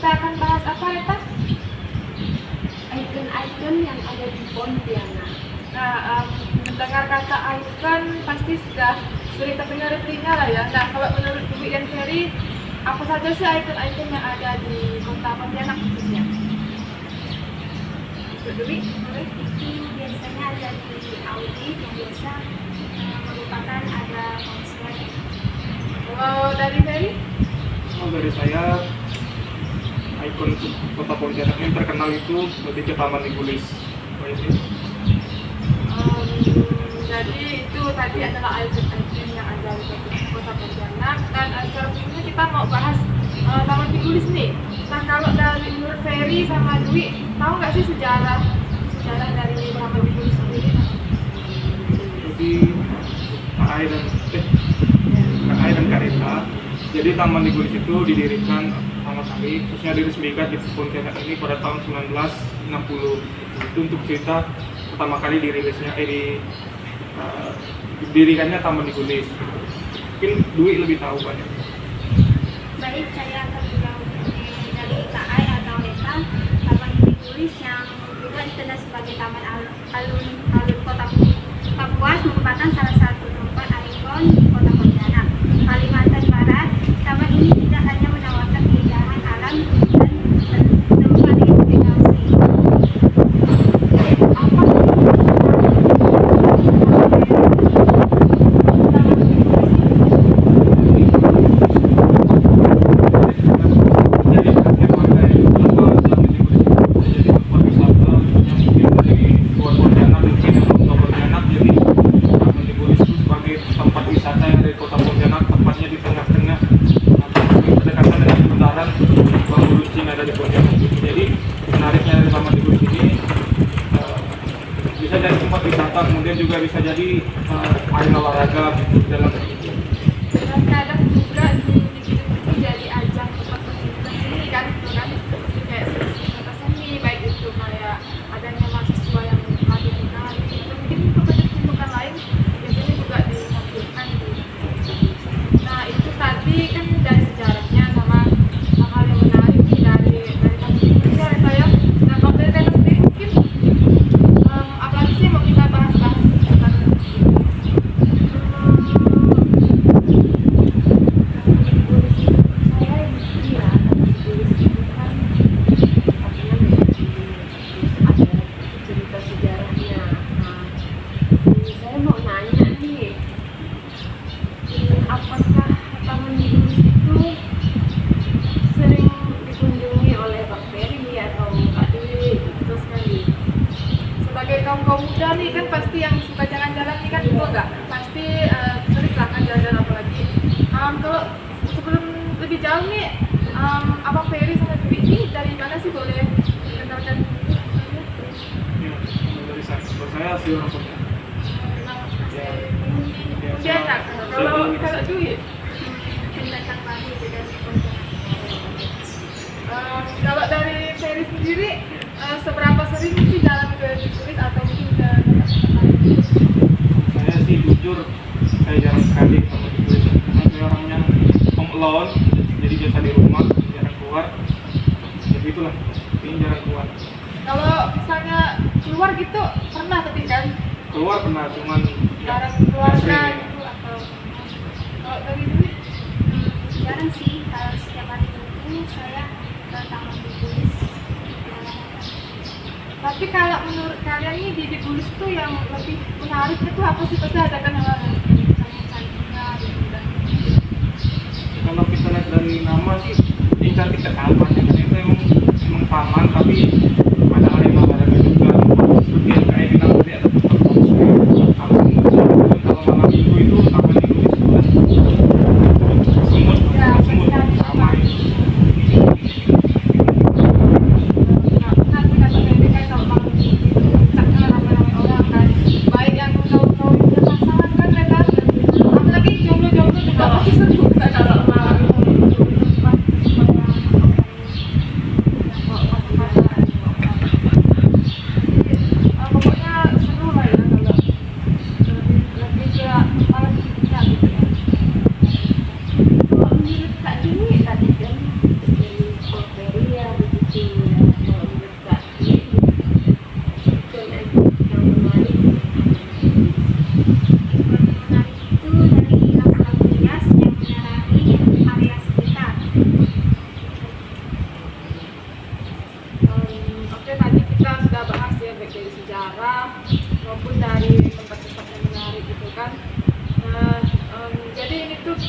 kita akan bahas apa ya, Tah? Ikon-ikon yang ada di Pontianak. Nah, mendengar kata ikon pasti sudah sering terdengar di telinga lah ya. Nah, kalau menurut Dwi dan Ferry, apa saja sih ikon-ikon yang ada di kota Pontianak khususnya? Untuk Dwi, boleh? Itu biasanya ada di Audi yang biasa merupakan ada konser. Kalau dari Ferry? Oh, dari saya, ikon kota Pontianak yang terkenal itu lebih ke Taman Ligulis. Jadi itu tadi adalah ikon-ikon yang ada di kota Pontianak, dan secara khususnya kita mau bahas Taman Ligulis nih. Nah, kalau dari menurut Ferry sama Dwi, tahu nggak sih sejarah dari Taman Ligulis sendiri? Jadi KAI dan Kareta. Jadi Taman Ligulis itu didirikan pertama kali, khususnya diresmikan di Pontianak ini pada tahun 1960. Itu untuk cerita pertama kali didirikannya Taman Ligulis. Mungkin Dwi lebih tahu banyak. Baik, saya akan menjawab dari KAI atau ETA. Taman Ligulis yang juga dikenal sebagai Taman Alun Kota Kapuas merupakan salah satu tempat ikon di Kota Pontianak, Kalimantan Barat. Taman ini tidak hanya menawarkan keindahan alam dan tempat rekreasi. Apa bisa jadi tempat wisata, kemudian juga bisa jadi arena olahraga dalam Dan kadang juga jadi ajang tempat pertunjukan seni kan, gitu kan? Seperti kayak seni seni, baik itu kayak adanya mahasiswa yang hadir menari, atau mungkin pertunjukan lain biasanya juga ditampilkan di. Nah, itu tadi kan dari sejarahnya sama hal yang menarik nih dari Indonesia ya. Nah, kalau dari Rena sendiri mungkin apalagi sih yang mau kita bahas-bahas tentang cerita sejarahnya. Saya mau nanya nih, apakah Taman Ligulis itu sering dikunjungi oleh Bang Ferry atau Kak Dewi? betul sekali. Sebagai kaum muda nih kan pasti yang suka jalan-jalan nih kan, betul nggak? Pasti sering lah kan jalan-jalan, apalagi kalau sebelum lebih jauh nih, Abang Ferry sama Dwi ini dari mana sih, boleh dikenalkan? dari saya. Kalau saya asli orang Pontianak. Pontianak. Kalau Dwi, Pendatang baru dari Pontianak. kalau dari Ferry sendiri, seberapa sering sih jalan ke Ligulis atau mungkin ke tempat-tempat lain? Saya sih jujur, saya jarang sekali sama Ligulis karena saya orangnya home alone, jadi biasa di rumah, jarang keluar. Jadi itulah, ini jarang keluar. Kalau misalnya keluar gitu pernah tapi kan Keluar pernah, cuman jarang nggak keluarga sering. gitu, atau kalau dari Dwi? Jarang sih, kalau setiap hari Minggu saya ke Taman Ligulis. Tapi kalau menurut kalian nih di Ligulis tuh yang lebih menarik itu apa sih? Pasti ada kan hal-hal yang cantik-cantiknya gitu kan. Kalau kita lihat dari nama sih, yang cantik ke taman, itu emang taman, tapi ada arena olahraga juga. Seperti yang kayak bilang tadi, ada tempat konser, kalau malam minggu itu Taman Ligulis semut, Ya, semut ramai. Nah, benar sih kata Ferry kan, kalau malam minggu itu puncaknya ramai-ramai orang kan. Baik yang kaum punya pasangan kan mereka, apalagi jomblo-jomblo juga pasti seru kan kalau malam minggu.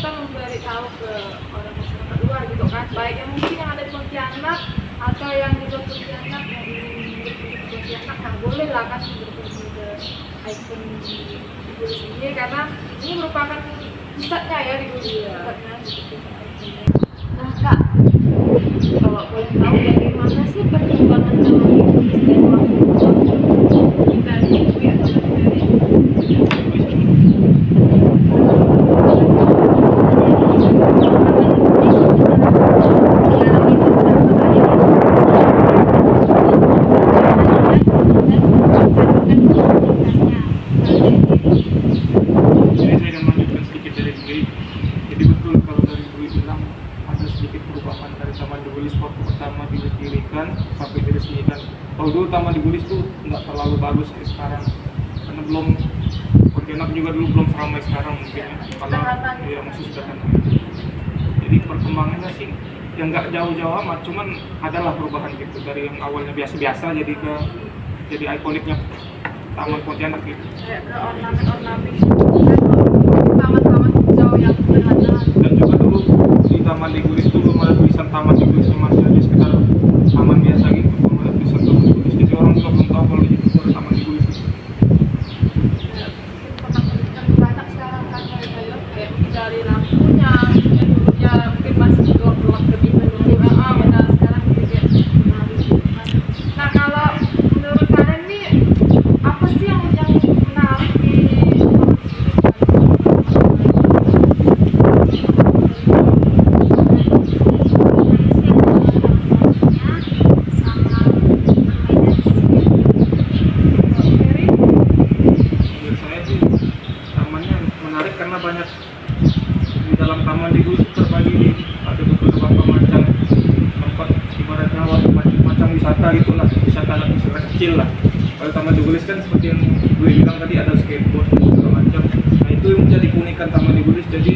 kita memberi tahu ke orang masyarakat luar gitu kan, baik yang mungkin yang ada di Pontianak atau yang di luar Pontianak yang ingin berkunjung ke Pontianak, nah boleh lah kan berkunjung ke ikon di Gulis ini karena ini merupakan pusatnya ya di Gulis, pusatnya gitu. Nah Kak, kalau boleh tahu bagaimana sih perkembangan Taman di Gulis dan waktu Kita di atau dari Jadi saya akan lanjutkan sedikit dari Dwi. Jadi betul kalau dari Dwi bilang ada sedikit perubahan dari Taman di Gulis waktu pertama didirikan sampai diresmikan. Kalau dulu Taman di Gulis tuh nggak terlalu bagus kayak sekarang, karena belum Pontianak juga dulu belum seramai sekarang mungkin ya, karena ya masih sederhana. Jadi perkembangannya sih yang nggak jauh-jauh amat, cuman adalah perubahan gitu dari yang awalnya biasa-biasa jadi ikoniknya Taman Pontianak gitu. kayak ke ornamen-ornamen taman-taman hijau yang sederhana. Dan juga dulu di Taman di Gulis itu belum ada tulisan Taman di Gulis, masih hanya sekitar taman biasa gitu, belum ada tulisan Taman di Gulis. Jadi orang juga belum tahu kalau di situ ada Taman di Gulis. Ya, mungkin penampilan banyak sekarang kan kayak mungkin dari lampunya yang dulunya mungkin masih gelap-gelap lebih benar sekarang jadi kayak menarik. Nah kalau menurut kalian nih apa sih yang menarik di Menurut saya sih tamannya menarik karena banyak di dalam Taman di Gulis terbagi ada beberapa macam tempat ibaratnya macam wisata gitu lah, wisata kecil lah. Kalau Taman di Gulis kan seperti yang gue bilang tadi ada skateboard dan segala macam. Nah itu yang menjadi keunikan Taman di Gulis. Jadi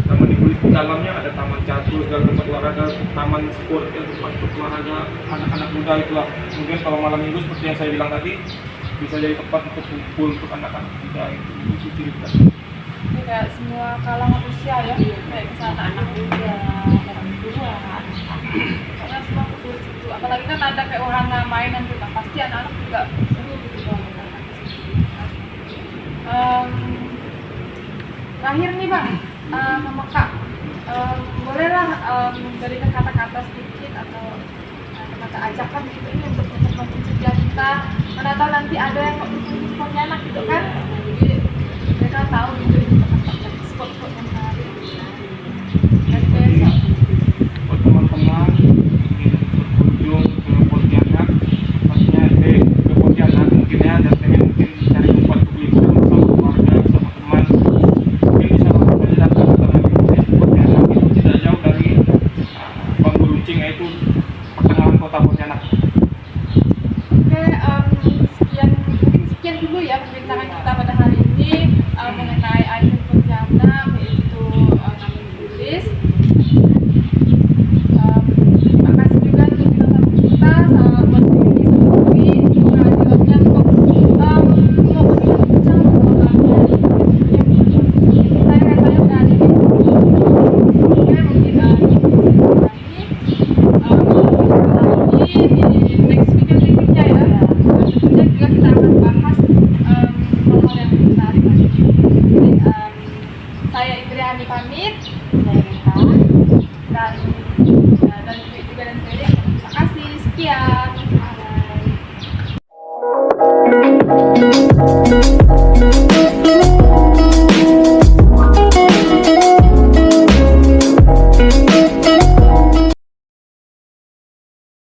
Taman di Gulis di dalamnya ada taman catur, segala tempat olahraga, taman sport, ya, tempat olahraga anak-anak muda itulah. Kemudian kalau malam minggu seperti yang saya bilang tadi bisa jadi tempat untuk kumpul untuk anak-anak muda itu cerita. ini kayak semua kalangan usia ya, kayak misalnya anak muda, orang tua, karena semua kumpul di situ. Apalagi kan ada kayak wahana mainan juga, pasti anak-anak juga seru gitu kalau main di situ. Terakhir nih Bang, sama Kak, bolehlah memberikan kata-kata sedikit atau kata ajakan gitu ini untuk mencegah kita, mana tahu nanti ada yang mau berkunjung ke Pontianak gitu kan, jadi mereka tahu gitu tempat-tempat spot-spot yang menarik dan besok. Buat teman-teman ingin berkunjung ke Pontianak, maksudnya ke Pontianak mungkin ya, dan pengen mungkin cari tempat untuk liburan bersama keluarga, bersama teman, mungkin bisa langsung saja datang ke Taman di Gulis. Pontianak itu tidak jauh dari Bangguruncing, yaitu pertengahan kota Pontianak. Oke, sekian dulu ya perbincangan kita pada hari ini mengenai ikon Pontianak, yaitu Taman di Gulis. Terima kasih juga untuk bintang kita sama buat diri sendiri juga jawabannya untuk mau berbincang sama kalian. Saya katanya udah ada di oke mungkin di next video berikutnya ya. Tentunya juga kita akan bahas hal-hal yang menarik lagi. Jadi, saya Indriani pamit, saya Rita dan juga dan Ferry. Terima kasih, sekian.